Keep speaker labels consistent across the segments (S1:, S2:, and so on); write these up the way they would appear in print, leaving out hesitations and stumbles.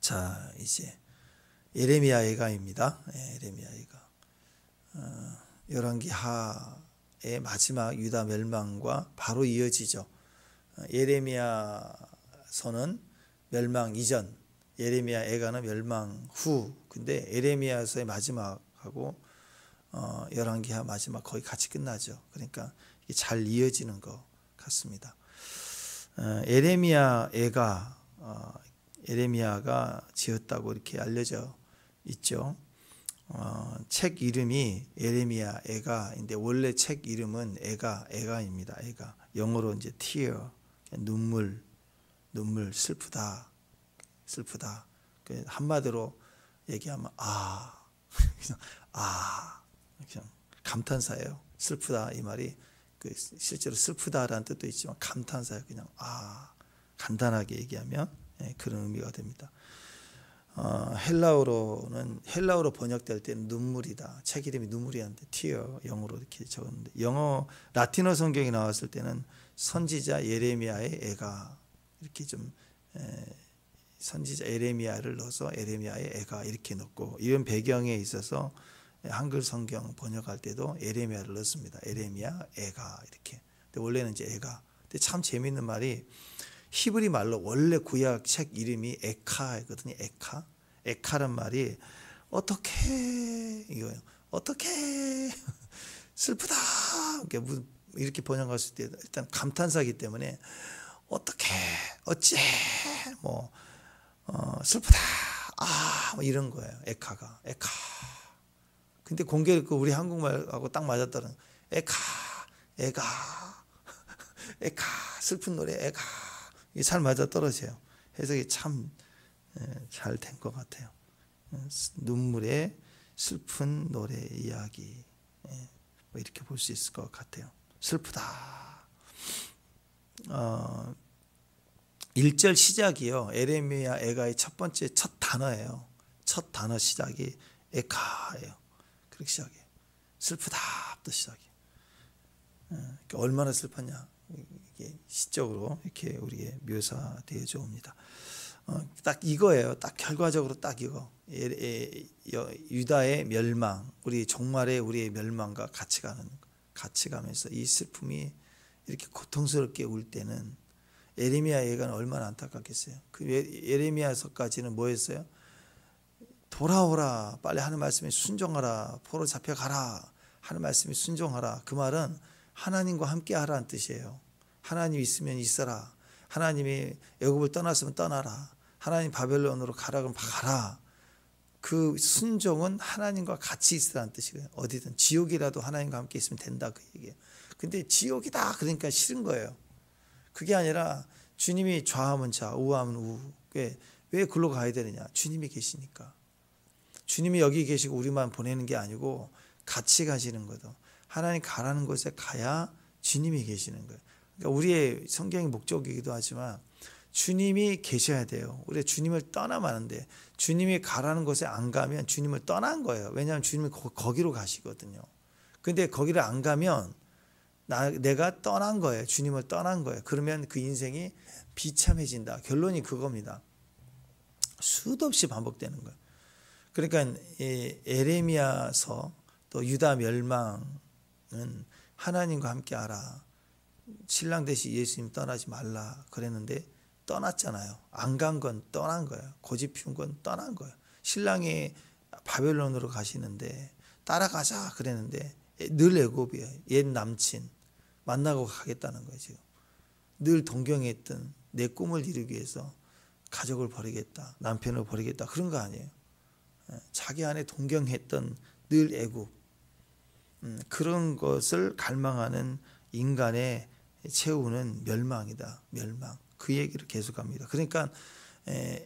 S1: 자, 이제 예레미야 애가입니다. 예레미야 애가. 열왕기하의 마지막 유다 멸망과 바로 이어지죠. 예레미야서는 멸망 이전, 예레미야 애가는 멸망 후. 근데 예레미야서의 마지막하고 열왕기하 마지막 거의 같이 끝나죠. 그러니까 이게 잘 이어지는 것 같습니다. 예레미야 애가 예레미야가 지었다고 이렇게 알려져 있죠. 책 이름이 예레미야 애가인데 원래 책 이름은 애가입니다. 애가 영어로 이제 tear, 눈물, 슬프다. 한마디로 얘기하면 그냥 감탄사예요. 슬프다 이 말이 실제로 슬프다라는 뜻도 있지만 감탄사예요. 그냥 간단하게 얘기하면 그런 의미가 됩니다. 헬라어로 번역될 때는 눈물이다. 책 이름이 눈물이었는데 tear 영어로 이렇게 적었는데 영어 라틴어 성경이 나왔을 때는 선지자 예레미야의 애가 이렇게 좀 선지자 예레미야를 넣어서 예레미야의 애가 이렇게 넣고 이런 배경에 있어서 한글 성경 번역할 때도 예레미야를 넣습니다. 예레미야 애가 이렇게. 근데 원래는 이제 애가. 근데 참 재미있는 말이 히브리 말로 원래 구약 책 이름이 에카거든요. 에카란 말이 어떻게 이거예요. 어떻게 슬프다 이렇게 번역했을 때 일단 감탄사이기 때문에 어떻게 어째 슬프다 뭐 이런 거예요. 에카. 근데 공교롭게 우리 한국말하고 딱 맞았다는 에카 슬픈 노래 에카 이게 잘 맞아 떨어져요. 해석이 참 잘 된 것 같아요. 눈물의 슬픈 노래 이야기 이렇게 볼 수 있을 것 같아요. 슬프다. 1절 시작이요. 예레미야 애가의 첫 단어예요. 첫 단어 시작이 에카예요. 그렇게 시작해요. 슬프다부터 시작해요. 얼마나 슬펐냐. 이게 시적으로 이렇게 우리에게 묘사되어져 옵니다. 딱 이거예요. 딱 결과적으로 딱 이거. 유다의 멸망, 우리의 멸망과 같이 가면서 이 슬픔이 이렇게 고통스럽게 울 때는 예레미야 애가는 얼마나 안타깝겠어요. 그 예레미야서까지는 뭐였어요? 돌아오라, 빨리 하는 말씀에 순종하라, 포로 잡혀가라 하는 말씀에 순종하라. 그 말은 하나님과 함께 하라는 뜻이에요. 하나님 있으면 있어라. 하나님이 애굽을 떠났으면 떠나라. 하나님 바벨론으로 가라 그러면 가라. 그 순종은 하나님과 같이 있으라는 뜻이에요. 어디든 지옥이라도 하나님과 함께 있으면 된다 그 얘기예요. 근데 지옥이다 그러니까 싫은 거예요. 그게 아니라 주님이 좌하면 좌, 우하면 우. 왜 글로 가야 되느냐? 주님이 계시니까. 주님이 여기 계시고 우리만 보내는 게 아니고 같이 가시는 거죠. 하나님 가라는 곳에 가야 주님이 계시는 거예요. 그러니까 우리의 성경의 목적이기도 하지만 주님이 계셔야 돼요. 우리가 주님을 떠나면 안 돼. 주님이 가라는 곳에 안 가면 주님을 떠난 거예요. 왜냐하면 주님이 거기로 가시거든요. 근데 거기를 안 가면 내가 떠난 거예요. 주님을 떠난 거예요. 그러면 그 인생이 비참해진다. 결론이 그겁니다. 수도 없이 반복되는 거예요. 그러니까 예레미야서 또 유다 멸망은 하나님과 함께 하라. 신랑 대신 예수님 떠나지 말라 그랬는데 떠났잖아요. 안 간 건 떠난 거예요. 고집 피운 건 떠난 거예요. 신랑이 바벨론으로 가시는데 따라가자 그랬는데 늘 애굽이에요. 옛 남친 만나고 가겠다는 거예요. 지금 늘 동경했던 내 꿈을 이루기 위해서 가족을 버리겠다, 남편을 버리겠다 그런 거 아니에요. 자기 안에 동경했던 늘 애굽 그런 것을 갈망하는 인간의 최후는 멸망이다. 멸망. 그 얘기를 계속합니다. 그러니까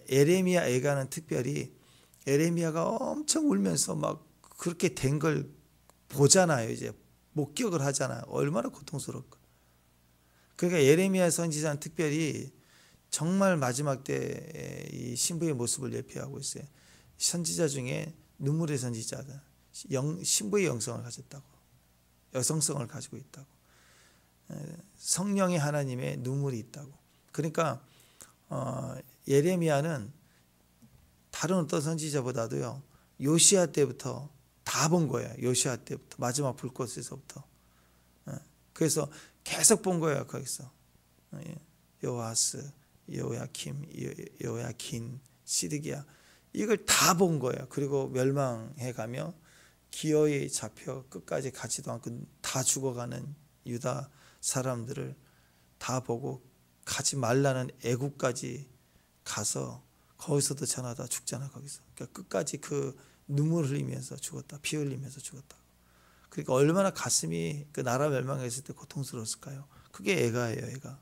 S1: 예레미야 애가는 특별히 예레미야가 엄청 울면서 막 그렇게 된 걸 보잖아요. 이제 목격을 하잖아요. 얼마나 고통스럽고. 그러니까 예레미야 선지자는 특별히 정말 마지막 때 이 신부의 모습을 예표하고 있어요. 선지자 중에 눈물의 선지자다. 신부의 영성을 가졌다고. 여성성을 가지고 있다고. 성령의 하나님의 눈물이 있다고. 그러니까 예레미야는 다른 어떤 선지자보다도요 요시야 때부터 다 본 거예요. 요시야 때부터 마지막 불꽃에서부터. 그래서 계속 본 거예요. 거기서 여호아스, 여호야킴, 여호야긴, 시드기야 이걸 다 본 거예요. 그리고 멸망해 가며 기어이 잡혀 끝까지 가지도 않고 다 죽어가는 유다 사람들을 다 보고 가지 말라는 애국까지 가서 거기서도 전하다 죽잖아. 거기서 그러니까 끝까지 그 눈물 흘리면서 죽었다. 피 흘리면서 죽었다. 그러니까 얼마나 가슴이 그 나라 멸망했을 때 고통스러웠을까요? 그게 애가예요. 애가.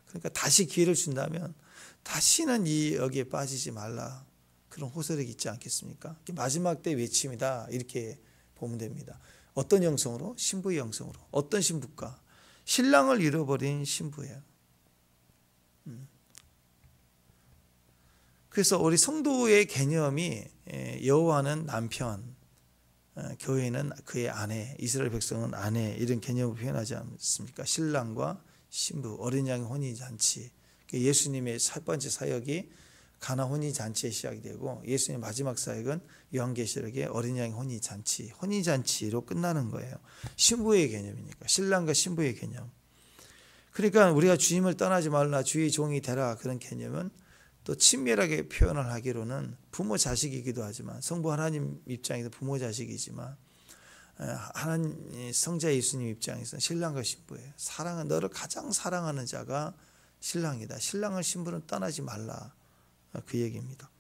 S1: 그러니까 다시 기회를 준다면 다시는 이 여기에 빠지지 말라. 그런 호소력이 있지 않겠습니까? 마지막 때 외침이다. 이렇게 보면 됩니다. 어떤 영성으로? 신부의 영성으로. 어떤 신부가? 신랑을 잃어버린 신부예요. 그래서 우리 성도의 개념이 여호와는 남편, 교회는 그의 아내, 이스라엘 백성은 아내 이런 개념을 표현하지 않습니까? 신랑과 신부, 어린 양의 혼인잔치. 예수님의 첫 번째 사역이 가나 혼인잔치에 시작이 되고 예수님의 마지막 사역은 요한계시록의 어린 양의 혼인잔치, 혼인잔치로 끝나는 거예요. 신부의 개념이니까 신랑과 신부의 개념. 그러니까 우리가 주님을 떠나지 말라 주의 종이 되라 그런 개념은 또 친밀하게 표현을 하기로는 부모 자식이기도 하지만 성부 하나님 입장에서 부모 자식이지만 하나님 성자 예수님 입장에서는 신랑과 신부예요. 사랑은 너를 가장 사랑하는 자가 신랑이다. 신랑을 신부는 떠나지 말라 그 얘기입니다.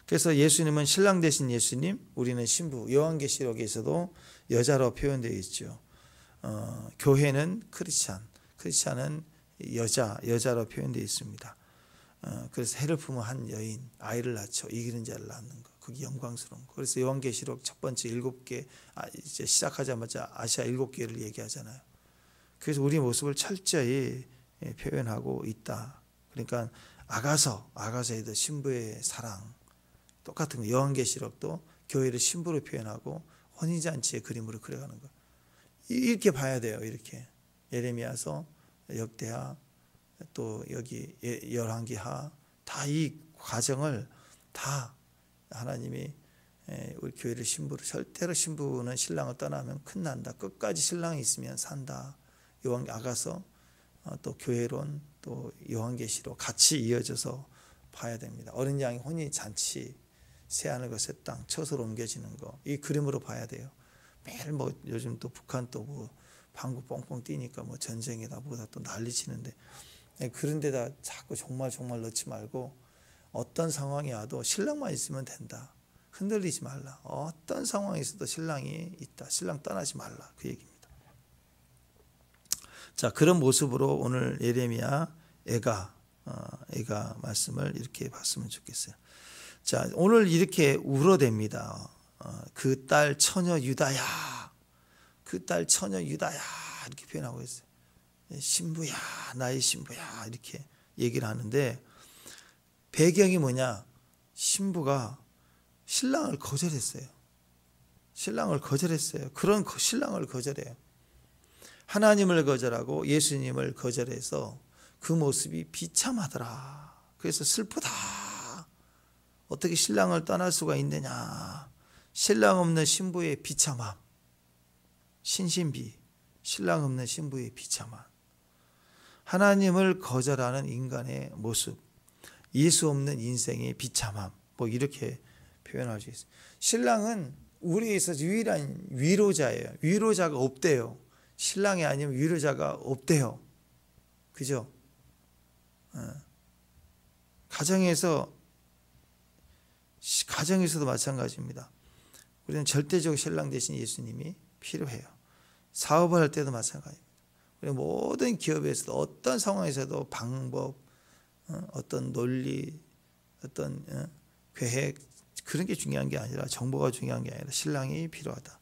S1: 그래서 예수님은 신랑 대신 예수님, 우리는 신부. 요한계시록에서도 여자로 표현되어 있죠. 교회는 크리스찬은 여자로 표현되어 있습니다. 그래서 해를 품은 한 여인, 아이를 낳죠. 이기는 자를 낳는 거, 그게 영광스러운 거. 그래서 요한계시록 첫 번째 7개 이제 시작하자마자 아시아 7개를 얘기하잖아요. 그래서 우리 모습을 철저히 표현하고 있다. 그러니까 아가서에도 신부의 사랑 똑같은 거. 요한계시록도 교회를 신부로 표현하고 혼인잔치의 그림으로 그려가는 거. 이렇게 봐야 돼요. 이렇게 예레미야서, 역대하, 또 여기 열왕기하 다 이 과정을 다 하나님이 우리 교회를 신부로, 절대로 신부는 신랑을 떠나면 큰난다. 끝까지 신랑이 있으면 산다. 아가서, 또 교회론, 또 요한계시록 같이 이어져서 봐야 됩니다. 어린 양의 혼인잔치, 새하늘과 새 땅, 처소로 옮겨지는 거, 이 그림으로 봐야 돼요. 매일 뭐 요즘 또 북한 또 뭐 방구 뻥뻥 뛰니까 뭐 전쟁이다 뭐다 또 난리치는데 그런 데다 자꾸 정말 넣지 말고 어떤 상황이 와도 신랑만 있으면 된다. 흔들리지 말라. 어떤 상황에서도 신랑이 있다. 신랑 떠나지 말라. 그 얘기입니다. 자, 그런 모습으로 오늘 예레미야 애가 말씀을 이렇게 봤으면 좋겠어요. 자, 오늘 이렇게 울어댑니다. 그 딸 처녀 유다야. 그 딸 처녀 유다야. 이렇게 표현하고 있어요. 신부야, 나의 신부야. 이렇게 얘기를 하는데 배경이 뭐냐? 신부가 신랑을 거절했어요. 그런 신랑을 거절해요. 하나님을 거절하고 예수님을 거절해서 그 모습이 비참하더라. 그래서 슬프다. 어떻게 신랑을 떠날 수가 있느냐. 신랑 없는 신부의 비참함. 신신비. 신랑 없는 신부의 비참함. 하나님을 거절하는 인간의 모습. 예수 없는 인생의 비참함. 뭐 이렇게 표현할 수 있어요. 신랑은 우리에 있어서 유일한 위로자예요. 위로자가 없대요. 신랑이 아니면 위로자가 없대요. 그죠? 가정에서도 마찬가지입니다. 우리는 절대적 신랑 대신 예수님이 필요해요. 사업을 할 때도 마찬가지입니다. 우리 모든 기업에서도 어떤 상황에서도 방법, 어떤 논리, 어떤 계획 그런 게 중요한 게 아니라 정보가 중요한 게 아니라 신랑이 필요하다.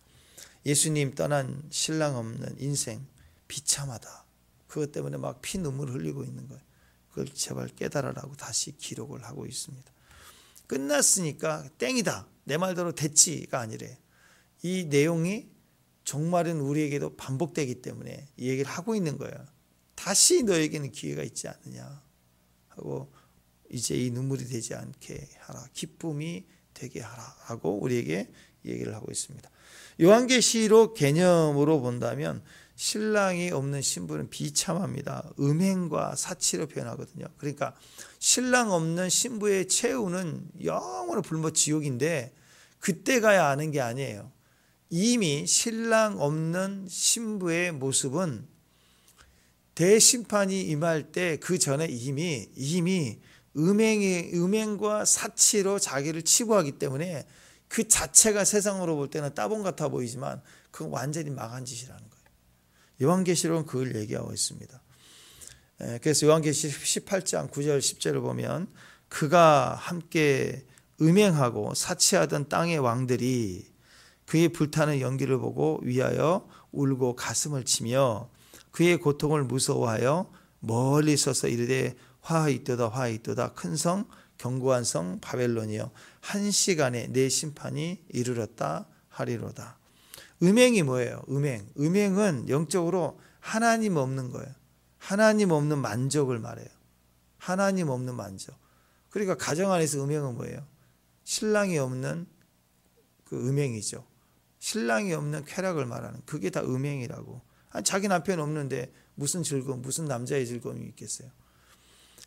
S1: 예수님 떠난 신랑 없는 인생 비참하다. 그것 때문에 막 피눈물 흘리고 있는 거예요. 그걸 제발 깨달으라고 다시 기록을 하고 있습니다. 끝났으니까 땡이다. 내 말대로 됐지가 아니래. 이 내용이 종말은 우리에게도 반복되기 때문에 이 얘기를 하고 있는 거예요. 다시 너에게는 기회가 있지 않느냐 하고 이제 이 눈물이 되지 않게 하라. 기쁨이 되게 하라. 라고 우리에게 얘기를 하고 있습니다. 요한계시록 개념으로 본다면 신랑이 없는 신부는 비참합니다. 음행과 사치로 표현하거든요. 그러니까 신랑 없는 신부의 최후는 영원히 굶어 지옥인데 그때 가야 아는 게 아니에요. 이미 신랑 없는 신부의 모습은 대심판이 임할 때 그 전에 이미 음행과 사치로 자기를 치부하기 때문에 그 자체가 세상으로 볼 때는 따봉 같아 보이지만 그건 완전히 망한 짓이라는 거예요. 요한계시록은 그걸 얘기하고 있습니다. 그래서 요한계시 18장 9절 10절을 보면 그가 함께 음행하고 사치하던 땅의 왕들이 그의 불타는 연기를 보고 위하여 울고 가슴을 치며 그의 고통을 무서워하여 멀리 서서 이르되 화하있도다 화하있도다 큰 성 견고한 성 바벨론이여 한 시간에 내 심판이 이르렀다 하리로다. 음행이 뭐예요? 음행은 영적으로 하나님 없는 거예요. 하나님 없는 만족을 말해요. 하나님 없는 만족. 그러니까 가정 안에서 음행은 뭐예요? 신랑이 없는 그 음행이죠. 신랑이 없는 쾌락을 말하는 그게 다 음행이라고. 자기 남편 없는데 무슨 즐거움, 무슨 남자의 즐거움이 있겠어요?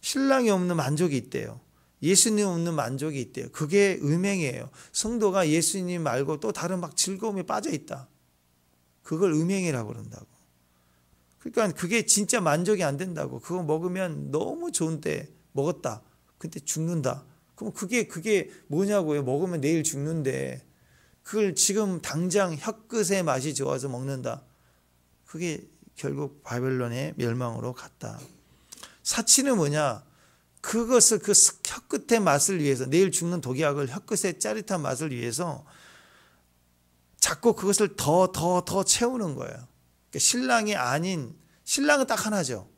S1: 신랑이 없는 만족이 있대요. 예수님 없는 만족이 있대요. 그게 음행이에요. 성도가 예수님 말고 또 다른 막 즐거움에 빠져 있다. 그걸 음행이라고 그런다고. 그러니까 그게 진짜 만족이 안 된다고. 그거 먹으면 너무 좋은데 먹었다. 근데 죽는다. 그럼 그게 뭐냐고요? 먹으면 내일 죽는데 그걸 지금 당장 혀끝의 맛이 좋아서 먹는다. 그게 결국 바벨론의 멸망으로 갔다. 사치는 뭐냐? 그것을 그 혀끝의 맛을 위해서 내일 죽는 독약을 혀끝의 짜릿한 맛을 위해서 자꾸 그것을 더 채우는 거예요. 그러니까 신랑은 딱 하나죠.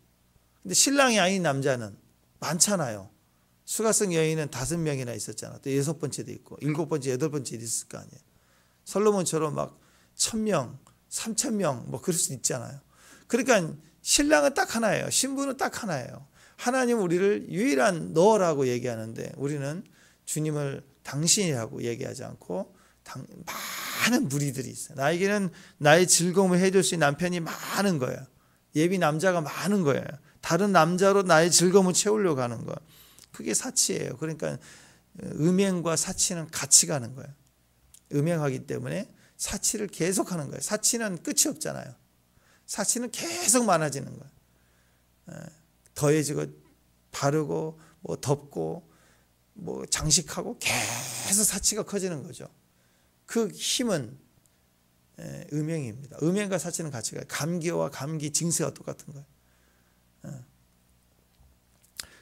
S1: 근데 신랑이 아닌 남자는 많잖아요. 수가성 여인은 5명이나 있었잖아. 또 6번째도 있고 7번째, 8번째도 있을 거 아니에요. 솔로몬처럼 막 1000명, 3000명 뭐 그럴 수 있잖아요. 그러니까 신랑은 딱 하나예요. 신부는 딱 하나예요. 하나님은 우리를 유일한 너라고 얘기하는데 우리는 주님을 당신이라고 얘기하지 않고 많은 무리들이 있어요. 나에게는 나의 즐거움을 해줄 수 있는 남편이 많은 거예요. 예비 남자가 많은 거예요. 다른 남자로 나의 즐거움을 채우려고 하는 거예요. 그게 사치예요. 그러니까 음행과 사치는 같이 가는 거예요. 음행하기 때문에 사치를 계속하는 거예요. 사치는 끝이 없잖아요. 사치는 계속 많아지는 거예요. 더해지고 바르고 뭐 덮고 뭐 장식하고 계속 사치가 커지는 거죠. 그 힘은 음행입니다. 음행과 사치는 같이 가요. 감기와 감기 증세가 똑같은 거예요.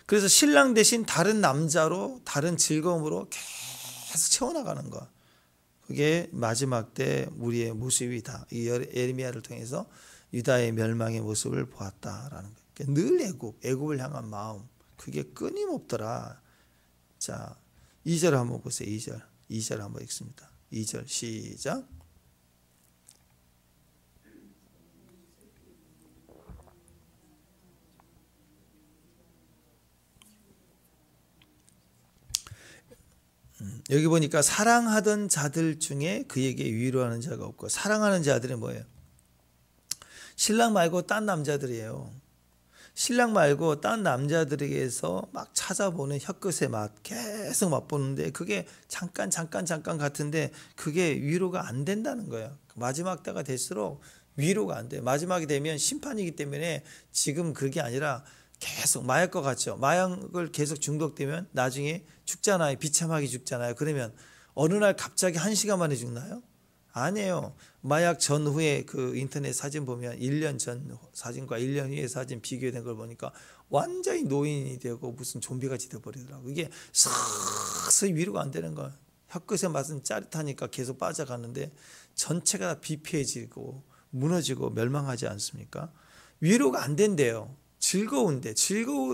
S1: 그래서 신랑 대신 다른 남자로 다른 즐거움으로 계속 채워나가는 거. 그게 마지막 때 우리의 모습이다. 이 예레미야를 통해서 유다의 멸망의 모습을 보았다라는 거예요. 늘 애굽을 향한 마음. 그게 끊임없더라. 자, 2절 한번 보세요. 2절 한번 읽습니다. 2절 시작. 여기 보니까 사랑하던 자들 중에 그에게 위로하는 자가 없고, 사랑하는 자들은 뭐예요? 신랑 말고 딴 남자들이에요. 신랑 말고 딴 남자들에게서 막 찾아보는 혀끝의 맛, 계속 맛보는데 그게 잠깐 같은데 그게 위로가 안 된다는 거예요. 마지막 때가 될수록 위로가 안 돼요. 마지막이 되면 심판이기 때문에 지금 그게 아니라 계속 마약과 같죠. 마약을 계속 중독되면 나중에 죽잖아요. 비참하게 죽잖아요. 그러면 어느 날 갑자기 1시간 만에 죽나요? 아니에요. 마약 전후에 그 인터넷 사진 보면 1년 전 사진과 1년 후의 사진 비교된 걸 보니까 완전히 노인이 되고 무슨 좀비같이 되어버리더라고요. 이게 서서히 위로가 안 되는 거예요. 혀끝의 맛은 짜릿하니까 계속 빠져가는데 전체가 다 비폐해지고 무너지고 멸망하지 않습니까? 위로가 안 된대요. 즐거운데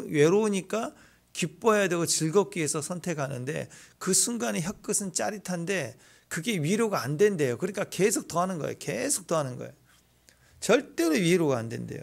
S1: 외로우니까 기뻐해야 되고 즐겁기 위해서 선택하는데 그 순간에 혀끝은 짜릿한데 그게 위로가 안 된대요. 그러니까 계속 더하는 거예요. 계속 더하는 거예요. 절대로 위로가 안 된대요.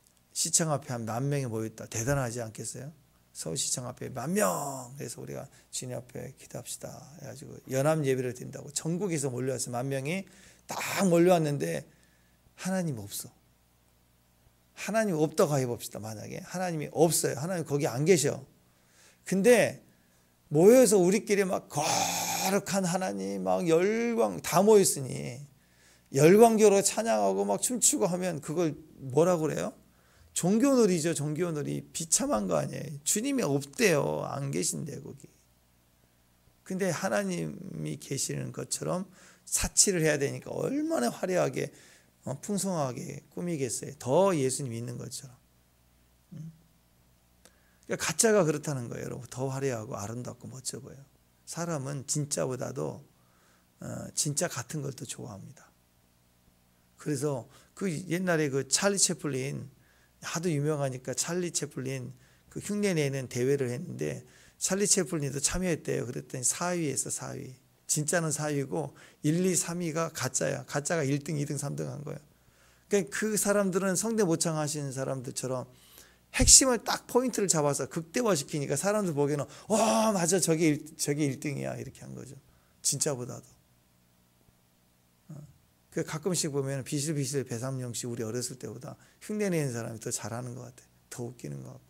S1: 시청 앞에 한 10,000명이 모였다. 대단하지 않겠어요? 서울시청 앞에 10,000명. 그래서 우리가 주님 앞에 기도합시다 해가지고 연합 예배를 드린다고 전국에서 몰려와서 10,000명이 딱 몰려왔는데 하나님 없어. 하나님 없다고 해봅시다. 만약에 하나님이 없어요. 하나님 거기 안 계셔. 근데 모여서 우리끼리 막 거룩한 하나님 막 열광 다 모였으니 열광교로 찬양하고 막 춤추고 하면 그걸 뭐라고 그래요? 종교놀이죠. 종교놀이. 비참한 거 아니에요. 주님이 없대요. 안 계신대 거기. 근데 하나님이 계시는 것처럼 사치를 해야 되니까 얼마나 화려하게 풍성하게 꾸미겠어요. 더 예수님이 있는 것처럼. 그러니까 가짜가 그렇다는 거예요. 여러분. 더 화려하고 아름답고 멋져 보여요. 사람은 진짜보다도 진짜 같은 걸 더 좋아합니다. 그래서 그 옛날에 그 찰리 채플린 하도 유명하니까 찰리 채플린 그 흉내내는 대회를 했는데 찰리 채플린도 참여했대요. 그랬더니 4위에서 4위. 진짜는 4위고 1, 2, 3위가 가짜야. 가짜가 1등, 2등, 3등 한 거예요. 그러니까 그 사람들은 성대 모창하시는 사람들처럼 핵심을 딱 포인트를 잡아서 극대화시키니까 사람들 보기에는 맞아 저게 1등이야 이렇게 한 거죠. 진짜보다도. 그 가끔씩 보면 비실비실 배삼룡 씨 우리 어렸을 때보다 흉내내는 사람이 더 잘하는 것 같아요. 더 웃기는 것 같고.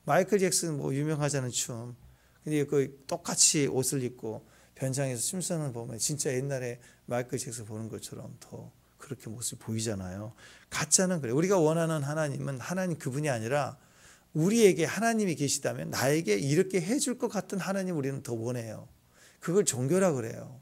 S1: 마이클 잭슨 뭐 유명하잖아요 춤. 근데 그 똑같이 옷을 입고 변장해서 춤추는 보면 진짜 옛날에 마이클 잭슨 보는 것처럼 더 그렇게 모습이 보이잖아요. 가짜는 그래요. 우리가 원하는 하나님은 하나님 그분이 아니라 우리에게 하나님이 계시다면 나에게 이렇게 해줄 것 같은 하나님 우리는 더 원해요. 그걸 종교라고 그래요.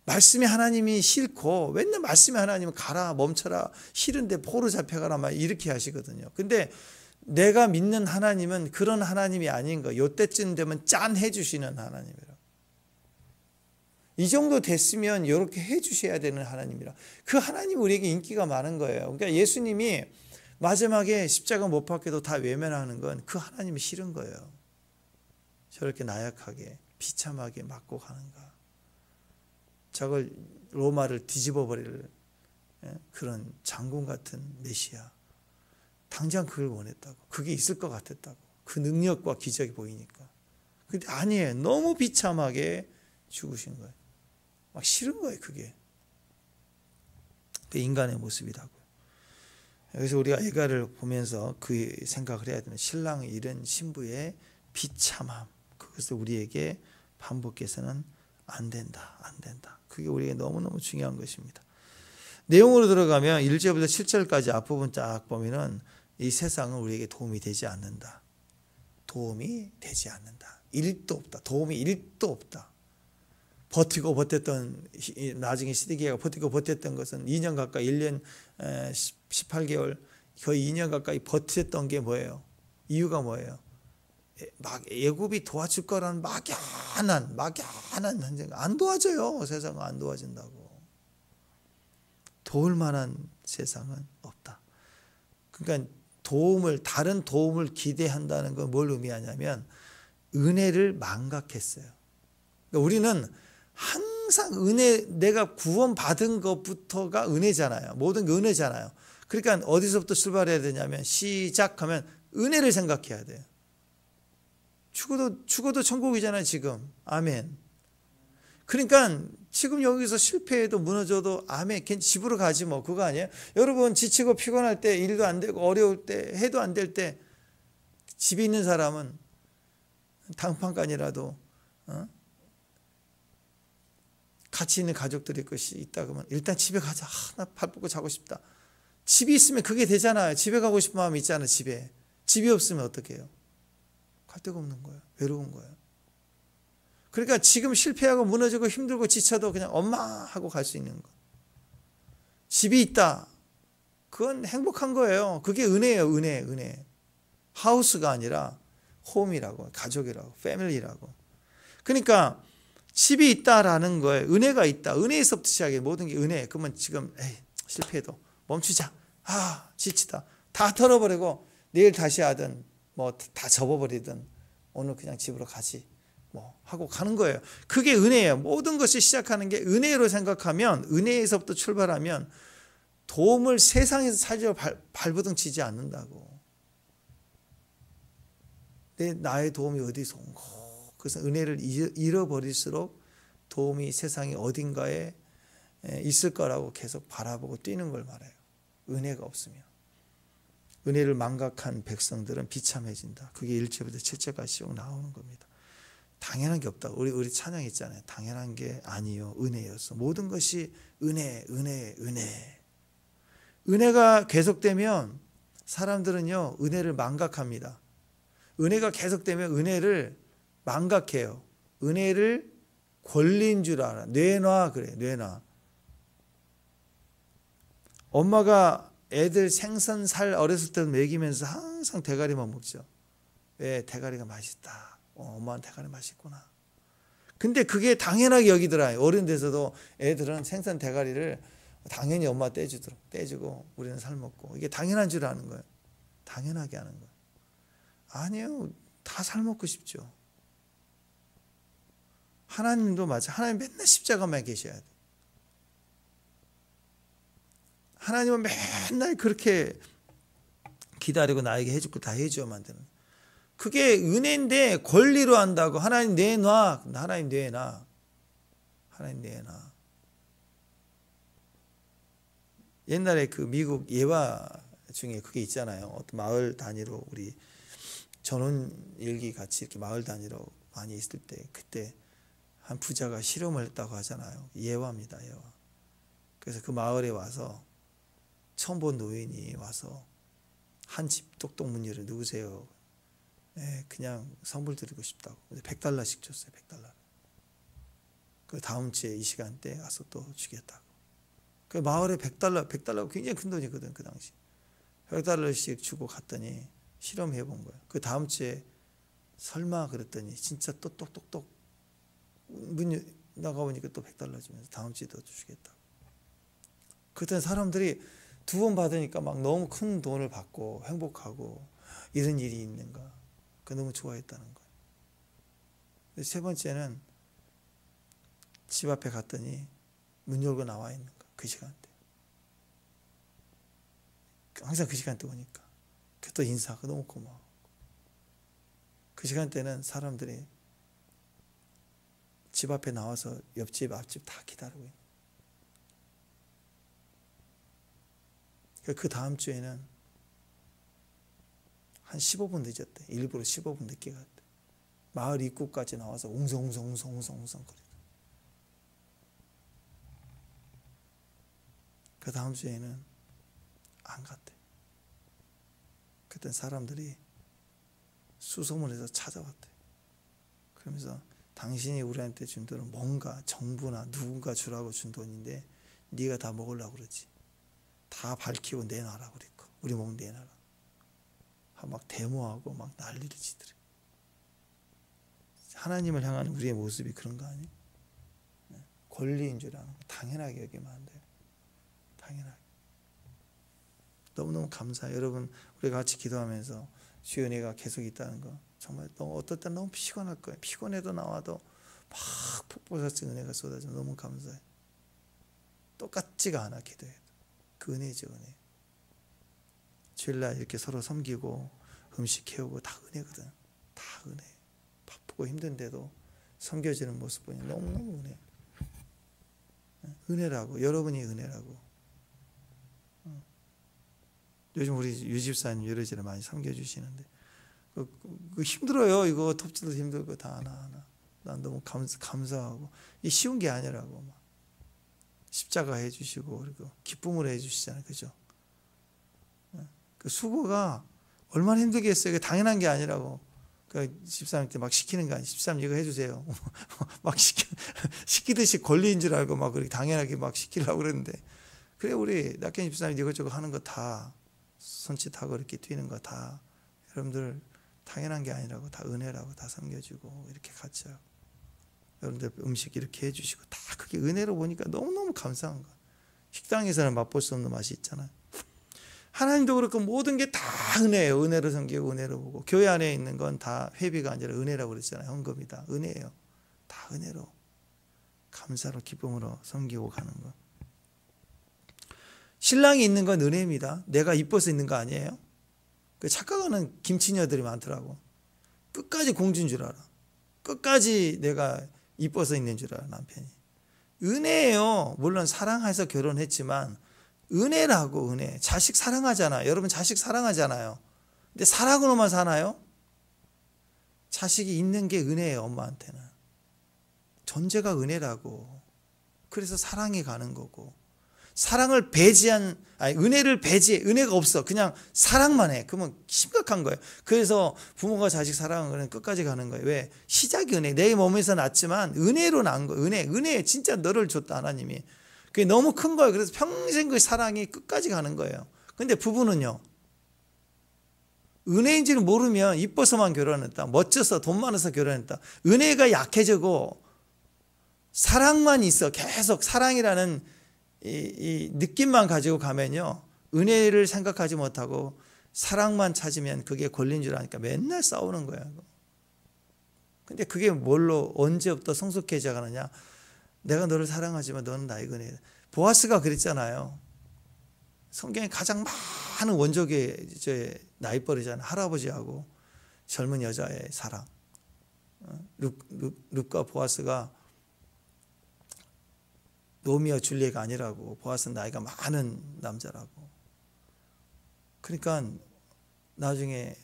S1: 말씀이 하나님이 싫고 맨날 말씀이 하나님은 가라 멈춰라 싫은데 포로 잡혀가라 막 이렇게 하시거든요. 근데 내가 믿는 하나님은 그런 하나님이 아닌 거예요. 요때쯤 되면 짠 해주시는 하나님이라. 이 정도 됐으면 이렇게 해주셔야 되는 하나님이라. 그 하나님 우리에게 인기가 많은 거예요. 그러니까 예수님이 마지막에 십자가 못 박혀도 다 외면하는 건 그 하나님이 싫은 거예요. 저렇게 나약하게 비참하게 맞고 가는가. 저걸 로마를 뒤집어 버릴 그런 장군 같은 메시아. 당장 그걸 원했다고. 그게 있을 것 같았다고. 그 능력과 기적이 보이니까. 근데 아니에요. 너무 비참하게 죽으신 거예요. 막 싫은 거예요. 그게. 그 인간의 모습이라고. 그래서 우리가 애가를 보면서 그 생각을 해야 되는 신랑을 잃은 신부의 비참함. 그것을 우리에게 반복해서는 안 된다. 안 된다. 그게 우리에게 너무너무 중요한 것입니다. 내용으로 들어가면 1절부터 7절까지 앞부분 쫙 보면은 이 세상은 우리에게 도움이 되지 않는다. 도움이 되지 않는다. 1도 없다. 도움이 1도 없다. 버티고 버텼던 나중에 시드기가 버티고 버텼던 것은 2년 가까이 1년 18개월 거의 2년 가까이 버텼던 게 뭐예요? 이유가 뭐예요? 막 애굽이 도와줄 거라는 막연한 현장 안 도와줘요. 세상은 안 도와준다고. 도울 만한 세상은 없다. 그러니까 다른 도움을 기대한다는 건 뭘 의미하냐면 은혜를 망각했어요. 그러니까 우리는 항상 내가 구원받은 것부터가 은혜잖아요. 모든 게 은혜잖아요. 그러니까 어디서부터 출발해야 되냐면 시작하면 은혜를 생각해야 돼요. 죽어도 천국이잖아요, 지금. 아멘. 그러니까 지금 여기서 실패해도 무너져도 아멘. 걔 집으로 가지 뭐. 그거 아니에요? 여러분 지치고 피곤할 때 일도 안 되고 어려울 때 해도 안 될 때 집에 있는 사람은 당판간이라도 같이 있는 가족들이 것이 있다 그러면 일단 집에 가자. 나 발 뻗고 자고 싶다. 집이 있으면 그게 되잖아요. 집에 가고 싶은 마음이 있잖아요. 집이 없으면 어떻게 해요? 갈 데가 없는 거예요. 외로운 거예요. 그러니까 지금 실패하고 무너지고 힘들고 지쳐도 그냥 엄마 하고 갈 수 있는 거. 집이 있다. 그건 행복한 거예요. 그게 은혜예요. 은혜. 하우스가 아니라 홈이라고, 가족이라고, 패밀리라고. 그러니까 집이 있다라는 거에 은혜가 있다. 은혜에서부터 시작해. 모든 게 은혜. 그러면 지금 실패해도 멈추자. 지치다. 다 털어버리고 내일 다시 하든 뭐 다 접어버리든 오늘 그냥 집으로 가지 뭐 하고 가는 거예요. 그게 은혜예요. 모든 것이 시작하는 게 은혜로 생각하면 은혜에서부터 출발하면 도움을 세상에서 찾으려 발버둥 치지 않는다고. 나의 도움이 어디서 온 거. 그래서 은혜를 잃어버릴수록 도움이 세상의 어딘가에 있을 거라고 계속 바라보고 뛰는 걸 말해요. 은혜가 없으면. 은혜를 망각한 백성들은 비참해진다. 그게 1절부터 7절까지 쭉 나오는 겁니다. 당연한 게 없다. 우리 찬양 있잖아요. 당연한 게 아니요. 은혜였어. 모든 것이 은혜. 은혜가 계속되면 사람들은요, 은혜를 망각합니다. 은혜가 계속되면 은혜를 망각해요. 은혜를 권리인 줄 알아. 뇌놔 그래. 뇌놔. 엄마가 애들 생선 살 어렸을 때 먹이면서 항상 대가리만 먹죠. 왜? 대가리가 맛있다. 엄마는 대가리 맛있구나. 근데 그게 당연하게 여기더라. 어른 돼서도 애들은 생선 대가리를 당연히 엄마 떼주고 우리는 살 먹고. 이게 당연한 줄 아는 거예요. 당연하게 하는 거예요. 아니요. 다 살 먹고 싶죠. 하나님도 마찬가지. 하나님 맨날 십자가만 계셔야 돼. 하나님은 맨날 그렇게 기다리고 나에게 해줄 거 다 해줘야만 되는. 그게 은혜인데 권리로 한다고. 하나님 내놔. 하나님 내놔. 하나님 내놔. 옛날에 그 미국 예화 중에 그게 있잖아요. 어떤 마을 단위로 우리 전원 일기 같이 이렇게 마을 단위로 많이 있을 때 그때 한 부자가 실험을 했다고 하잖아요. 예화입니다. 예화. 그래서 그 마을에 와서 처음 본 노인이 와서 한 집 똑똑 문 열어. 누구세요? 네, 그냥 선물 드리고 싶다고. $100씩 줬어요. $100. 그 다음 주에 이 시간대 와서 또 주겠다고. 그 마을에 $100가 굉장히 큰 돈이거든 그 당시. $100씩 주고 갔더니 실험해 본 거예요. 그 다음 주에 설마 그랬더니 진짜 또 똑똑똑 문 나가보니까 또 $100 주면서 다음 주에 더 주겠다고. 그때 사람들이 2번 받으니까 막 너무 큰 돈을 받고 행복하고 이런 일이 있는가. 그 너무 좋아했다는 거예요. 3번째는 집 앞에 갔더니 문 열고 나와 있는 거예요. 그 시간대. 항상 그 시간대 오니까. 또 인사하고 너무 고마워. 그 시간대는 사람들이 집 앞에 나와서 옆집 앞집 다 기다리고 있는. 그 다음 주에는 한 15분 늦었대. 일부러 15분 늦게 갔대. 마을 입구까지 나와서 웅성웅성 거리고. 그 다음 주에는 안 갔대. 그때 사람들이 수소문해서 찾아왔대. 그러면서 당신이 우리한테 준 돈은 뭔가 정부나 누군가 주라고 준 돈인데 네가 다 먹으려고 그러지. 다 밝히고 내놔라 그랬고 우리 목 내놔라. 막 데모하고 막 난리를 치더래. 하나님을 향한 우리의 모습이 그런 거 아니에요? 권리인 줄 아는 거 당연하게 여기면 안 돼요. 당연하게. 너무너무 감사해요. 여러분 우리가 같이 기도하면서 주의 은혜가 계속 있다는 거 정말 어떨 땐 너무 피곤할 거예요. 피곤해도 나와도 막 폭포같이 은혜가 쏟아져. 너무 감사해요. 똑같지가 않아 기도해도. 그 은혜죠. 은혜. 주일날 이렇게 서로 섬기고 음식 해오고 다 은혜거든. 다 은혜. 바쁘고 힘든데도 섬겨지는 모습 보니 너무너무 은혜. 은혜라고. 여러분이 은혜라고. 요즘 우리 유집사님 여러 집에 많이 섬겨주시는데 그 힘들어요. 이거 톱질도 힘들고 다 하나. 난 너무 감사하고 이 쉬운 게 아니라고. 막. 십자가 해주시고 그리고 기쁨으로 해주시잖아요. 그죠? 그 수고가 얼마나 힘들겠어요. 그게 당연한 게 아니라고. 그 집사님한테 막 시키는 거 아니에요. 집사님 이거 해주세요. 막 시키듯이 권리인 줄 알고 막 그렇게 당연하게 막 시키려고 그러는데 그래 우리 낙현 집사님 이것저것 하는 거 다 손짓하고 이렇게 뛰는 거 다 여러분들 당연한 게 아니라고 다 은혜라고 다 섬겨주고 이렇게 같이 하고 여러분들 음식 이렇게 해주시고 다 그게 은혜로 보니까 너무너무 감사한 거야. 식당에서는 맛볼 수 없는 맛이 있잖아요. 하나님도 그렇고 모든 게 다 은혜예요. 은혜로 섬기고 은혜로 보고 교회 안에 있는 건 다 회비가 아니라 은혜라고 그랬잖아요. 헌금이다. 은혜예요. 다 은혜로 감사로 기쁨으로 섬기고 가는 거. 신랑이 있는 건 은혜입니다. 내가 이뻐서 있는 거 아니에요. 그 착각하는 김치녀들이 많더라고. 끝까지 공주인 줄 알아. 끝까지 내가 이뻐서 있는 줄 알아, 남편이. 은혜예요. 물론 사랑해서 결혼했지만 은혜라고. 은혜. 자식 사랑하잖아요. 여러분 자식 사랑하잖아요. 근데 사랑으로만 사나요? 자식이 있는 게 은혜예요. 엄마한테는 존재가 은혜라고. 그래서 사랑이 가는 거고, 사랑을 은혜를 배제해. 은혜가 없어. 그냥 사랑만 해. 그러면 심각한 거예요. 그래서 부모가 자식 사랑은 끝까지 가는 거예요. 왜? 시작이 은혜. 내 몸에서 났지만 은혜로 난 거예요. 은혜 진짜 너를 줬다, 하나님이. 그게 너무 큰 거예요. 그래서 평생 그 사랑이 끝까지 가는 거예요. 근데 부부는요, 은혜인지를 모르면 이뻐서만 결혼했다, 멋져서 돈 많아서 결혼했다, 은혜가 약해지고 사랑만 있어. 계속 사랑이라는 이 느낌만 가지고 가면요, 은혜를 생각하지 못하고 사랑만 찾으면 그게 권리인 줄 아니까 맨날 싸우는 거예요. 근데 그게 뭘로 언제부터 성숙해져 가느냐? 내가 너를 사랑하지만 너는 나에게 은혜. 보아스가 그랬잖아요. 성경에 가장 많은 원조의 나이벌이잖아요. 할아버지하고 젊은 여자의 사랑. 룻과 보아스가 로미오 줄리엣가 아니라고. 보아스는 나이가 많은 남자라고. 그러니까 나중에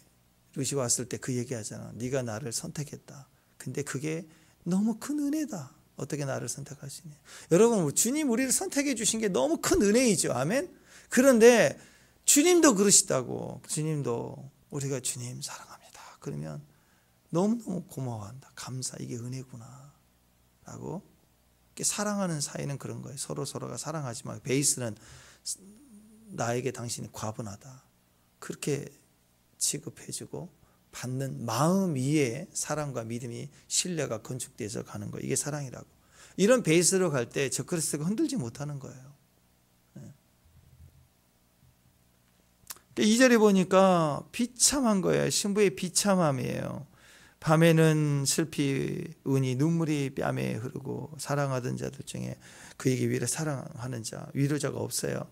S1: 룻이 왔을 때 그 얘기하잖아. 네가 나를 선택했다. 근데 그게 너무 큰 은혜다. 어떻게 나를 선택하시니? 여러분, 주님 우리를 선택해 주신 게 너무 큰 은혜이죠. 아멘. 그런데 주님도 그러시다고. 주님도 우리가 주님 사랑합니다. 그러면 너무너무 고마워한다. 감사. 이게 은혜구나 라고. 사랑하는 사이는 그런 거예요. 서로가 사랑하지만 베이스는 나에게 당신이 과분하다. 그렇게 취급해주고 받는 마음 위에 사랑과 믿음이, 신뢰가 건축돼서 가는 거예요. 이게 사랑이라고. 이런 베이스로 갈 때 저 그리스도가 흔들지 못하는 거예요. 2절에 보니까 비참한 거예요. 신부의 비참함이에요. 밤에는 슬피 우니 눈물이 뺨에 흐르고 사랑하던 자들 중에 그에게 위로 사랑하는 자, 위로자가 없어요.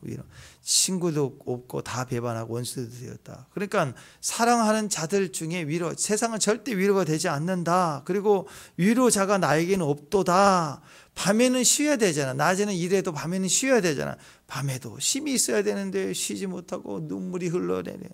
S1: 친구도 없고 다 배반하고 원수도 되었다. 그러니까 사랑하는 자들 중에 위로, 세상은 절대 위로가 되지 않는다. 그리고 위로자가 나에게는 없도다. 밤에는 쉬어야 되잖아. 낮에는 일해도 밤에는 쉬어야 되잖아. 밤에도 쉼이 있어야 되는데 쉬지 못하고 눈물이 흘러내려.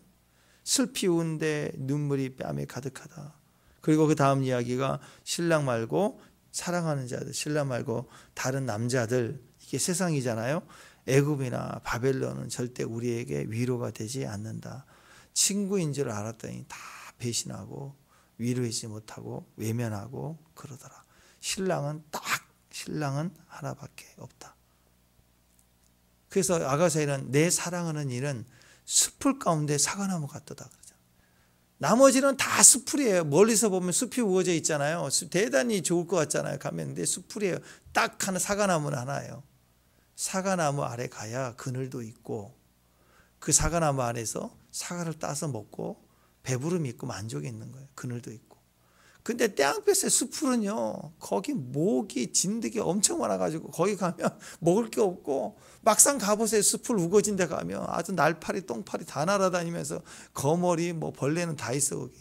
S1: 슬피 우는데 눈물이 뺨에 가득하다. 그리고 그 다음 이야기가 신랑 말고 사랑하는 자들, 신랑 말고 다른 남자들, 이게 세상이잖아요. 애굽이나 바벨론은 절대 우리에게 위로가 되지 않는다. 친구인 줄 알았더니 다 배신하고 위로하지 못하고 외면하고 그러더라. 신랑은 하나밖에 없다. 그래서 아가사에는 내 사랑하는 일은 숲풀 가운데 사과나무 같도다. 나머지는 다 숲풀이에요. 멀리서 보면 숲이 우거져 있잖아요. 대단히 좋을 것 같잖아요. 가면. 근데 숲풀이에요. 딱 하나, 사과나무는 하나예요. 사과나무 아래 가야 그늘도 있고, 그 사과나무 안에서 사과를 따서 먹고 배부름이 있고 만족이 있는 거예요. 그늘도 있고. 근데 떼양볕의 숲풀은요, 거기 모기, 진드기 엄청 많아가지고 거기 가면 먹을 게 없고, 막상 가보세요. 숲풀 우거진 데 가면 아주 날파리, 똥파리 다 날아다니면서 거머리, 벌레는 다 있어 거기.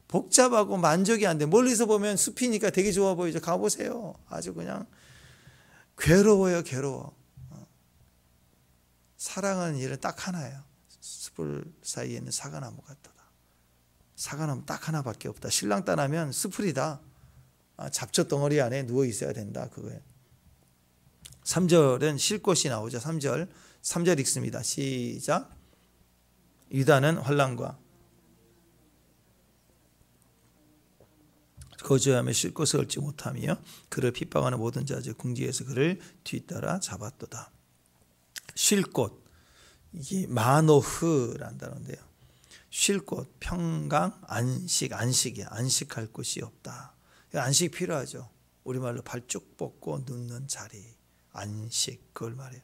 S1: 복잡하고 만족이 안 돼. 멀리서 보면 숲이니까 되게 좋아 보이죠. 가보세요. 아주 그냥 괴로워요, 괴로워. 사랑하는 일은 딱 하나예요. 숲풀 사이에 있는 사과나무 같다. 사과나무 딱 하나밖에 없다. 신랑 떠나면 숲풀이다. 잡초 덩어리 안에 누워 있어야 된다. 그거예요. 3절은 쉴 곳이 나오죠. 3절 읽습니다. 시작. 유다는 환난과 거주하며 쉴 곳을 얻지 못하며 그를 핍박하는 모든 자들 궁지에서 그를 뒤따라 잡았도다. 쉴 곳, 이게 마노흐라는 단어인데요. 쉴 곳, 평강, 안식이야. 안식할 곳이 없다. 안식 필요하죠. 우리말로 발 쭉 뻗고 눕는 자리, 안식, 그걸 말해요.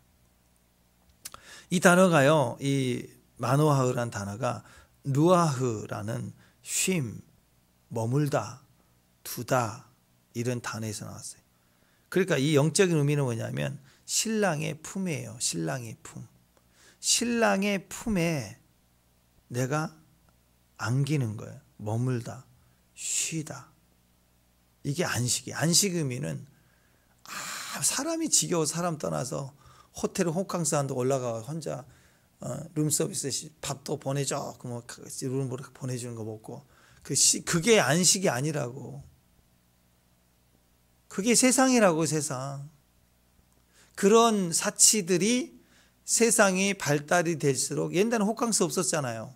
S1: 이 단어가요, 이 마노하흐라는 단어가 루아흐라는 쉼, 머물다, 두다, 이런 단어에서 나왔어요. 그러니까 이 영적인 의미는 뭐냐면 신랑의 품이에요. 신랑의 품. 신랑의 품에 내가 안기는 거예요. 머물다, 쉬다. 이게 안식이에요. 안식 의미는 사람이 지겨워 사람 떠나서 호텔 호캉스 한다 올라가 혼자 룸서비스 밥도 보내줘. 그럼 룸으로 보내주는 거 먹고 그게 안식이 아니라고. 그게 세상이라고. 세상. 그런 사치들이 세상이 발달이 될수록 옛날에 호캉스 없었잖아요.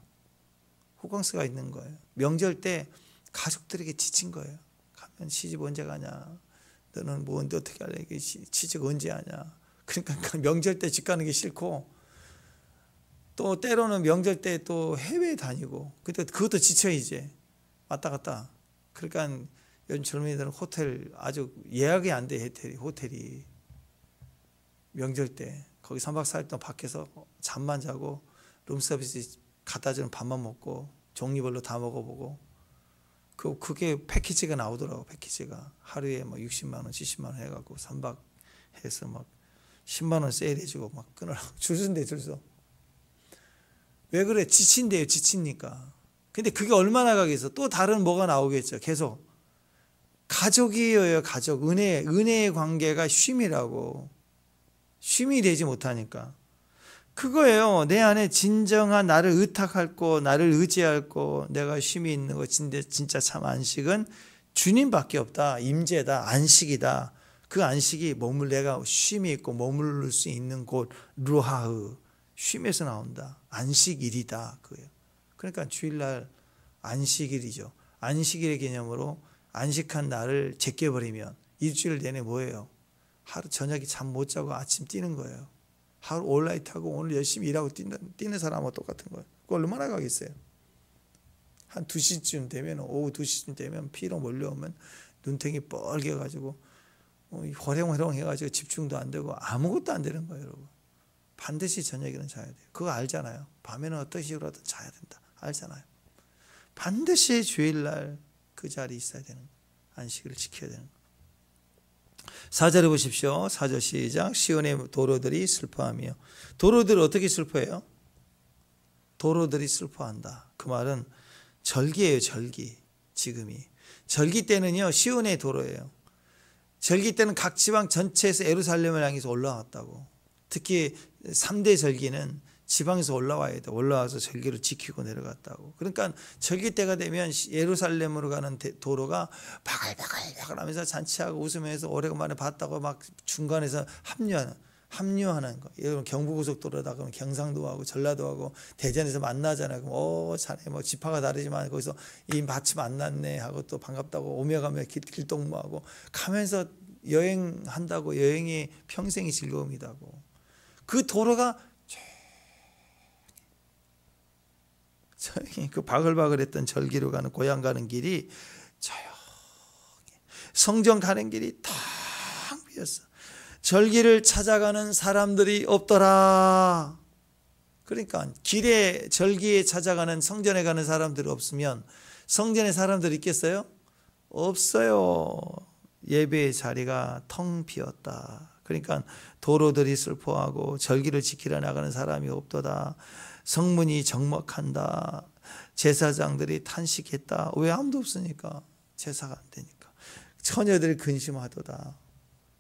S1: 호캉스가 있는 거예요. 명절 때 가족들에게 지친 거예요. 가면 시집 언제 가냐. 너는 뭐 언제 어떻게 할래. 취직 언제 하냐. 그러니까 명절 때 집 가는 게 싫고 또 때로는 명절 때 또 해외 다니고 그때 그것도 지쳐 이제 왔다 갔다. 그러니까 요즘 젊은이들은 호텔 아주 예약이 안 돼. 호텔이 명절 때 거기 3박 4일 동안 밖에서 잠만 자고 룸서비스 갖다 주는 밥만 먹고 종류별로 다 먹어보고 그게 패키지가 나오더라고. 패키지가 하루에 뭐 60만 원, 70만 원 해갖고 3박 해서 막 10만 원 세일해주고 막 끊으라고 줄 선대 줄 서. 왜 그래? 지친대요. 지치니까. 근데 그게 얼마나 가겠어? 또 다른 뭐가 나오겠죠. 계속 가족이에요. 가족. 은혜의 관계가 쉼이라고. 쉼이 되지 못하니까. 그거예요. 내 안에 진정한 나를 의탁할 거, 나를 의지할 거, 내가 쉼이 있는 거, 진짜 참 안식은 주님밖에 없다. 임재다. 안식이다. 그 안식이 내가 쉼이 있고 머무를 수 있는 곳, 루하흐. 쉼에서 나온다. 안식일이다. 그거예요. 그러니까 주일날 안식일이죠. 안식일의 개념으로 안식한 날을 제껴버리면 일주일 내내 뭐예요? 하루 저녁에 잠 못 자고 아침 뛰는 거예요. 하루 올라이트하고 오늘 열심히 일하고 뛰는 사람하고 똑같은 거예요. 그거 얼마나 가겠어요? 한 2시쯤 되면 오후 2시쯤 되면 피로 몰려오면 눈탱이 뻘개가지고 호랭호랭 해가지고 집중도 안 되고 아무것도 안 되는 거예요. 여러분. 반드시 저녁에는 자야 돼요. 그거 알잖아요. 밤에는 어떤 식으로든 자야 된다. 알잖아요. 반드시 주일날 그 자리에 있어야 되는 거예요. 안식을 지켜야 되는 거예요. 4절에 보십시오. 4절 시작. 시온의 도로들이 슬퍼하며. 도로들이 어떻게 슬퍼해요? 도로들이 슬퍼한다. 그 말은 절기예요. 절기. 지금이. 절기 때는요. 시온의 도로예요. 절기 때는 각 지방 전체에서 예루살렘을 향해서 올라왔다고. 특히 3대 절기는 지방에서 올라와야 돼. 올라와서 절기를 지키고 내려갔다고. 그러니까 절기 때가 되면 예루살렘으로 가는 도로가 바글바글 하면서 잔치하고 웃으면서 오래간만에 봤다고 막 중간에서 합류하는 거. 예를 경부고속도로다 그러면 경상도하고 전라도하고 대전에서 만나잖아요. 그럼 자네 뭐 지파가 다르지만 거기서 이 마치 만났네 하고 또 반갑다고 오며 가며 길동무하고 가면서 여행한다고. 여행이 평생이 즐거움이다고. 그 도로가 조용히 그 바글바글했던 절기로 가는 고향 가는 길이 조용히 성전 가는 길이 텅 비었어. 절기를 찾아가는 사람들이 없더라. 그러니까 길에 절기에 찾아가는 성전에 가는 사람들이 없으면 성전에 사람들이 있겠어요? 없어요. 예배의 자리가 텅 비었다. 그러니까 도로들이 슬퍼하고 절기를 지키려 나가는 사람이 없도다. 성문이 적막한다. 제사장들이 탄식했다. 왜? 아무도 없으니까. 제사가 안 되니까. 처녀들이 근심하도다.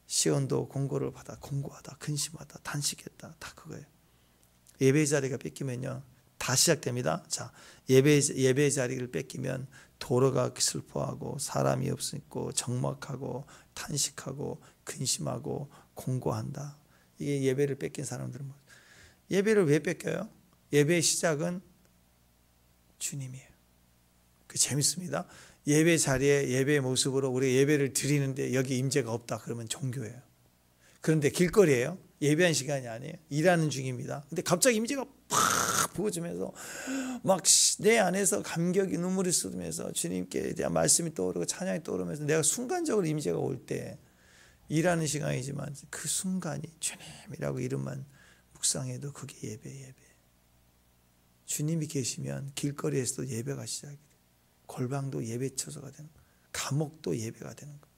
S1: 시온도 공고를 받아 공고하다. 근심하다. 탄식했다. 다 그거예요. 예배 자리가 뺏기면요. 다 시작됩니다. 자, 예배 자리를 뺏기면 도로가 슬퍼하고 사람이 없고 적막하고 탄식하고 근심하고 공고한다. 이게 예배를 뺏긴 사람들은 예배를 왜 뺏겨요? 예배의 시작은 주님이에요. 그 재밌습니다. 예배 자리에 예배의 모습으로 우리 예배를 드리는데 여기 임재가 없다 그러면 종교예요. 그런데 길거리예요. 예배한 시간이 아니에요. 일하는 중입니다. 근데 갑자기 임재가 팍 부어지면서 막 내 안에서 감격이 눈물이 쏟으면서 주님께 대한 말씀이 떠오르고 찬양이 떠오르면서 내가 순간적으로 임재가 올 때 일하는 시간이지만 그 순간이 주님이라고 이름만 묵상해도 그게 예배. 주님이 계시면 길거리에서도 예배가 시작이 돼요. 골방도 예배 처소가 되는 거예요. 감옥도 예배가 되는 거예요.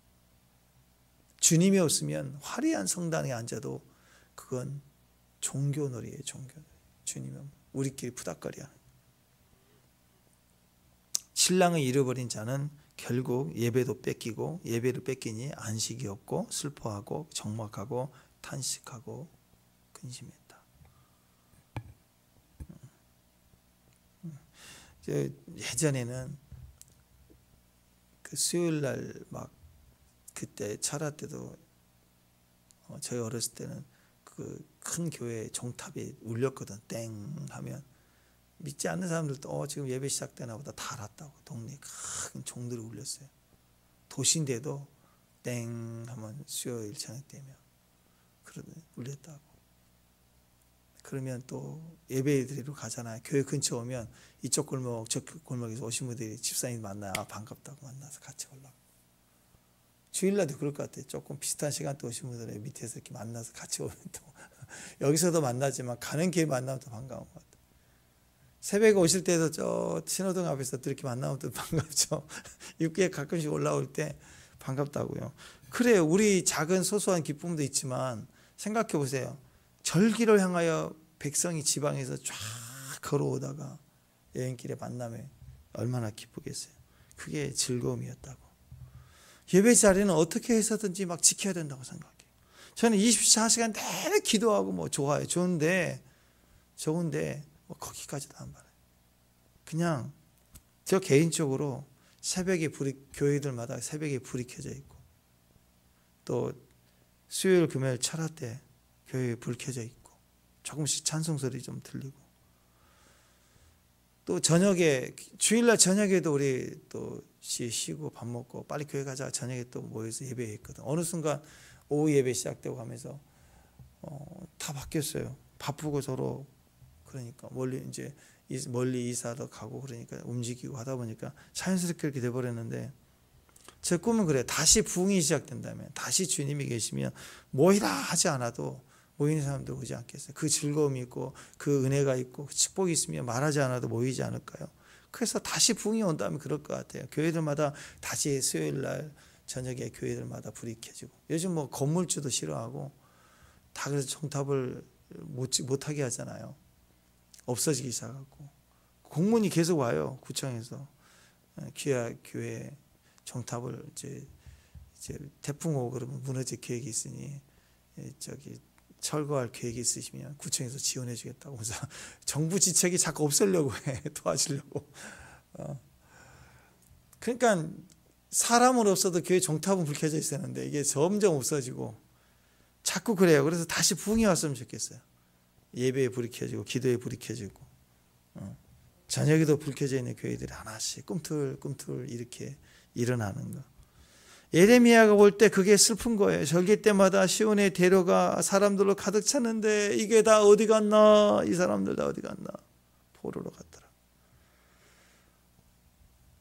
S1: 주님이 없으면 화려한 성당에 앉아도 그건 종교놀이에요. 종교놀이. 주님은 우리끼리 푸닥거리야. 신랑을 잃어버린 자는 결국 예배도 뺏기고 예배를 뺏기니 안식이 없고 슬퍼하고 적막하고 탄식하고 근심했다. 예전에는 그 수요일 날 막 그때 철야 때도 저희 어렸을 때는 그 큰 교회 종탑이 울렸거든. 땡 하면 믿지 않는 사람들도 지금 예배 시작되나 보다 다 알았다고. 동네에 큰 종들이 울렸어요. 도시인데도 땡 하면 수요일 저녁 되면 울렸다고. 그러면 또 예배 드리러 가잖아요. 교회 근처 오면 이쪽 골목 저 골목에서 오신 분들이 집사님 만나요. 반갑다고 만나서 같이 올라가고. 주일날도 그럴 것 같아요. 조금 비슷한 시간대 오신 분들의 밑에서 이렇게 만나서 같이 오면 또 여기서도 만나지만 가는 길에 만나면 더 반가운 것 같아요. 새벽에 오실 때도 저 신호등 앞에서 또 이렇게 만나면 또 반갑죠. 육교에 가끔씩 올라올 때 반갑다고요. 그래요. 우리 작은 소소한 기쁨도 있지만 생각해 보세요. 절기를 향하여 백성이 지방에서 쫙 걸어오다가 여행길에 만나면 얼마나 기쁘겠어요. 그게 즐거움이었다고. 예배 자리는 어떻게 해서든지 막 지켜야 된다고 생각해요. 저는 24시간 내내 기도하고 뭐 좋아요. 좋은데 뭐 거기까지도 안 바라요. 그냥 저 개인적으로 새벽에 교회들마다 새벽에 불이 켜져 있고 또 수요일 금요일 철야 때 교회에 불 켜져 있고 조금씩 찬송 소리 좀 들리고 또 저녁에 주일날 저녁에도 우리 또 쉬고 밥 먹고 빨리 교회 가자 저녁에 또 모여서 예배했거든. 어느 순간 오후 예배 시작되고 하면서 다 바뀌었어요. 바쁘고 서로 그러니까 멀리 이사도 가고 그러니까 움직이고 하다 보니까 자연스럽게 그렇게 돼버렸는데 제 꿈은 그래요. 다시 부흥이 시작된다면 다시 주님이 계시면 모이라 하지 않아도 모이는 사람도 오지 않겠어요. 그 즐거움이 있고 그 은혜가 있고 그 축복이 있으면 말하지 않아도 모이지 않을까요? 그래서 다시 부흥이 온다면 그럴 것 같아요. 교회들마다 다시 수요일 날 저녁에 교회들마다 불이 켜지고 요즘 뭐 건물주도 싫어하고 다 그래서 종탑을 못하게 하잖아요. 없어지기 시작하고 공문이 계속 와요. 구청에서 귀하 교회 종탑을 이제 태풍 오고 그러면 무너질 계획이 있으니 철거할 계획이 있으시면 구청에서 지원해 주겠다고. 그래서 정부 지책이 자꾸 없애려고 해. 도와주려고. 그러니까 사람은 없어도 교회 종탑은 불 켜져 있었는데 이게 점점 없어지고 자꾸 그래요. 그래서 다시 부흥이 왔으면 좋겠어요. 예배에 불이 켜지고 기도에 불이 켜지고 저녁에도 불 켜져 있는 교회들이 하나씩 꿈틀꿈틀 이렇게 일어나는 거. 예레미야가 올 때 그게 슬픈 거예요. 절기 때마다 시온의 대로가 사람들로 가득 찼는데 이게 다 어디 갔나? 이 사람들 다 어디 갔나? 포로로 갔더라.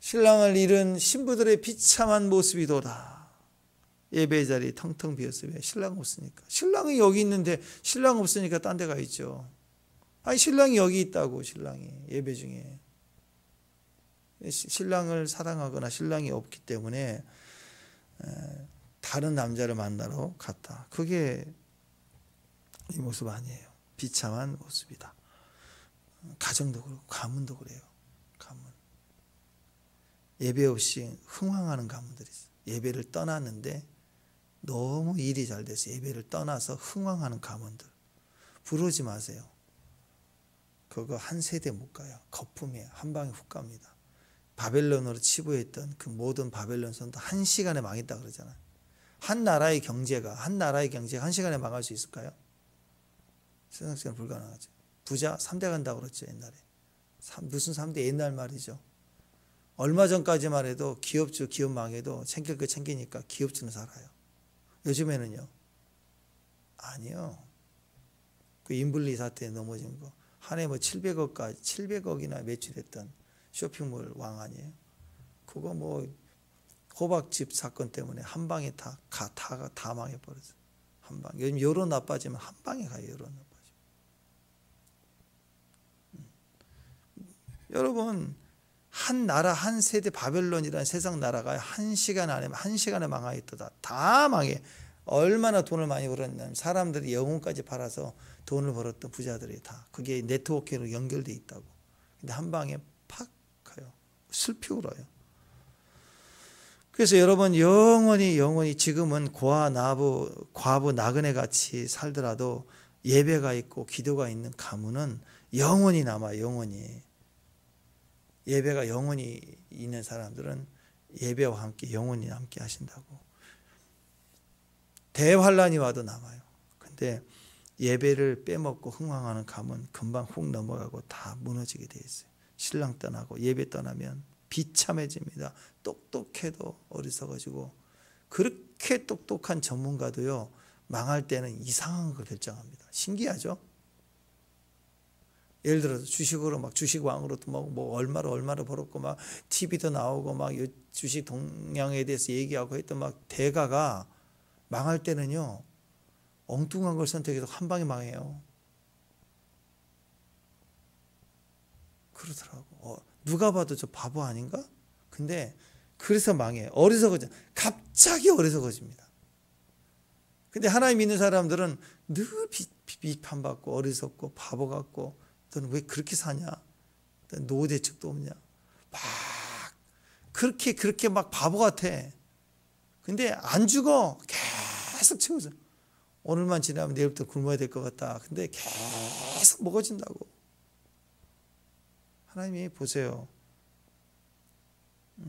S1: 신랑을 잃은 신부들의 비참한 모습이도다. 예배 자리 텅텅 비었어요. 신랑 없으니까. 신랑이 여기 있는데 신랑 없으니까 딴 데 가 있죠. 아니 신랑이 여기 있다고. 신랑이 예배 중에 신랑을 사랑하거나 신랑이 없기 때문에 다른 남자를 만나러 갔다. 그게 이 모습 아니에요. 비참한 모습이다. 가정도 그렇고 가문도 그래요. 가문. 예배 없이 흥황하는 가문들이 있어요. 예배를 떠났는데 너무 일이 잘 돼서 예배를 떠나서 흥황하는 가문들. 부르지 마세요. 그거 한 세대 못 가요. 거품이에요. 한 방에 훅 갑니다. 바벨론으로 치부했던 그 모든 바벨론 선도 한 시간에 망했다 그러잖아요. 한 나라의 경제가 한 시간에 망할 수 있을까요? 세상에는 불가능하죠. 부자 3대 간다고 그랬죠. 옛날에. 무슨 3대? 옛날 말이죠. 얼마 전까지만 해도 기업 망해도 챙길 거 챙기니까 기업주는 살아요. 요즘에는요. 아니요. 그 인블리 사태에 넘어진 거. 한 해 뭐 700억이나 매출했던 쇼핑몰 왕 아니에요. 그거 뭐 호박집 사건 때문에 한 방에 다 망해버렸어요. 한 방. 요즘 여론 나빠지면 한 방에 가요. 여론 나빠지면. 여러분 한 나라 한 세대 바벨론이라는 세상 나라가 한 시간에 망하였다. 다 망해. 얼마나 돈을 많이 벌었냐면 사람들이 영혼까지 팔아서 돈을 벌었던 부자들이 다 그게 네트워크로 연결돼 있다고. 근데 한 방에 팍 가요. 슬피 울어요. 그래서 여러분 영원히 지금은 과부 나그네 같이 살더라도 예배가 있고 기도가 있는 가문은 영원히 남아요. 영원히. 예배가 영원히 있는 사람들은 예배와 함께 영원히 남게 하신다고. 대환란이 와도 남아요. 근데 예배를 빼먹고 흥황하는 가문 금방 훅 넘어가고 다 무너지게 돼 있어요. 신랑 떠나고 예배 떠나면 비참해집니다. 똑똑해도 어리석어지고 그렇게 똑똑한 전문가도요 망할 때는 이상한 걸 결정합니다. 신기하죠? 예를 들어서 주식으로 막 주식왕으로 뭐 얼마를 벌었고 막 TV도 나오고 막 주식 동향에 대해서 얘기하고 했던 막 대가가 망할 때는요 엉뚱한 걸 선택해서 한 방에 망해요. 그러더라고. 누가 봐도 저 바보 아닌가? 근데 그래서 망해요. 어리석어져. 갑자기 어리석어집니다. 근데 하나님 믿는 사람들은 늘 비판받고 어리석고 바보 같고 너는 왜 그렇게 사냐? 노후 대책도 없냐? 막 그렇게 막 바보 같아. 근데 안 죽어. 계속 채워져. 오늘만 지나면 내일부터 굶어야 될 것 같다. 근데 계속 먹어진다고. 하나님이 보세요.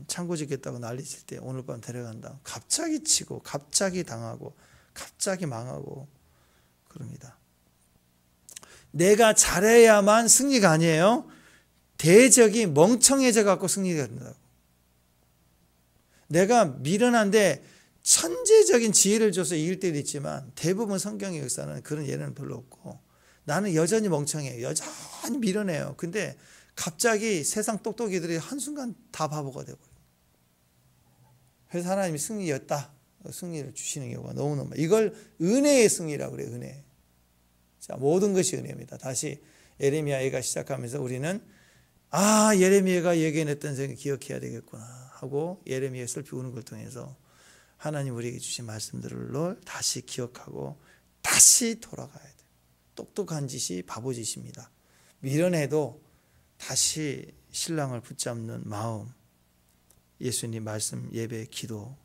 S1: 창고 짓겠다고 난리칠 때 오늘 밤 데려간다. 갑자기 치고 갑자기 당하고 갑자기 망하고 그럽니다. 내가 잘해야만 승리가 아니에요. 대적이 멍청해져 갖고 승리가 된다고. 내가 미련한데 천재적인 지혜를 줘서 이길 때도 있지만 대부분 성경의 역사는 그런 예는 별로 없고 나는 여전히 멍청해요. 여전히 미련해요. 근데 갑자기 세상 똑똑이들이 한순간 다 바보가 되어버려요. 그래서 하나님이 승리였다. 승리를 주시는 경우가 너무너무 많아요. 이걸 은혜의 승리라고 그래요. 은혜. 자, 모든 것이 은혜입니다. 다시 예레미야가 시작하면서 우리는 예레미야가 예견했던 생을 기억해야 되겠구나 하고 예레미야 슬피 우는 걸 통해서 하나님 우리에게 주신 말씀들을 다시 기억하고 다시 돌아가야 돼요. 똑똑한 짓이 바보 짓입니다. 미련해도 다시 신랑을 붙잡는 마음, 예수님 말씀, 예배, 기도,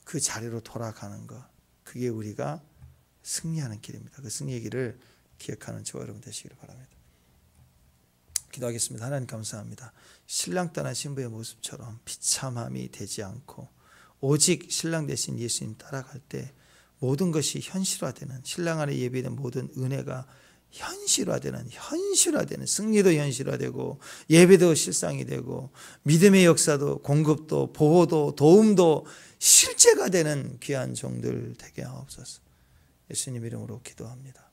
S1: 그 자리로 돌아가는 것, 그게 우리가 승리하는 길입니다. 그 승리의 길을 기억하는 저와 여러분 되시기를 바랍니다. 기도하겠습니다. 하나님 감사합니다. 신랑 떠난 신부의 모습처럼 비참함이 되지 않고 오직 신랑 되신 예수님 따라갈 때 모든 것이 현실화되는, 신랑 안에 예비된 모든 은혜가 현실화되는 승리도 현실화되고 예배도 실상이 되고 믿음의 역사도 공급도 보호도 도움도 실제가 되는 귀한 종들 되게 하옵소서. 예수님 이름으로 기도합니다.